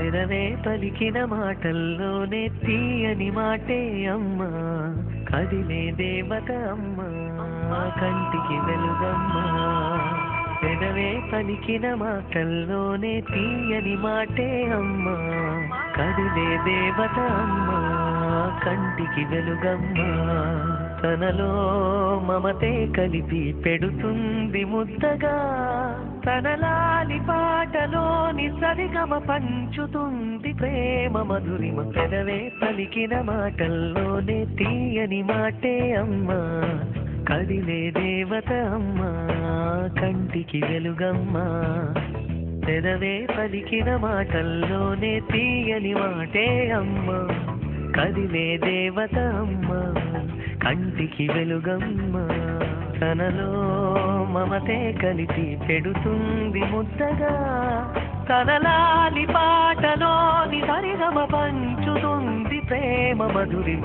పెదవే పలికిన మాటల్లోనే తీయని మాటే అమ్మా, కదిలే దేవత అమ్మా, కంటికి వెలుగమ్మా. పెదవే పలికిన మాటల్లోనే తీయని మాటే అమ్మా, కదిలే దేవత అమ్మా, కంటికి వెలుగమ్మా. తనలో మమతే కలిపి పెడుతుంది ముద్దగా, తనలాలి పాటలోని సరిగమ పంచుతుంది ప్రేమ మధురిమ. పెదవే పలికిన మాటల్లోనే తీయని మాటే అమ్మా, కదిలే దేవత అమ్మా, కంటికి వెలుగమ్మా. పెదవే పలికిన మాటల్లోనే తీయని మాటే అమ్మా, కదిలే దేవత అమ్మా, కంటికి వెలుగమ్మా. తనలో మమతే కలిపి పెడుతుంది ముద్దగా, తనలాలి పాటలోని సరిగమ పంచుతుంది ప్రేమ మధురిమ.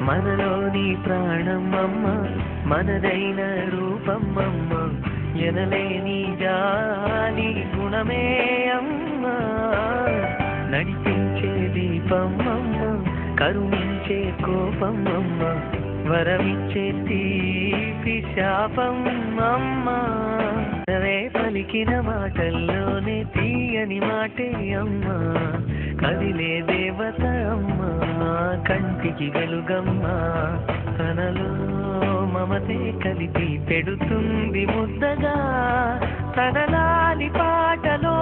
మనలోని ప్రాణమమ్మ, మనదైన రూపమమ్మ, ఎనలేని జాలి గుణమే అమ్మ. నడిపించే దీపమమ్మ, కరుణించే కోపమమ్మ, వరమిచ్చే తీపి శాపమమ్మ. పెదవే పలికిన మాటల్లోనే తీయని మాటే అమ్మా, కదిలే దేవత అమ్మా, కంటికి వెలుగమ్మా. తనలో మమతే కలిపి పెడుతుంది ముద్దగా, తనలాలి పాటలో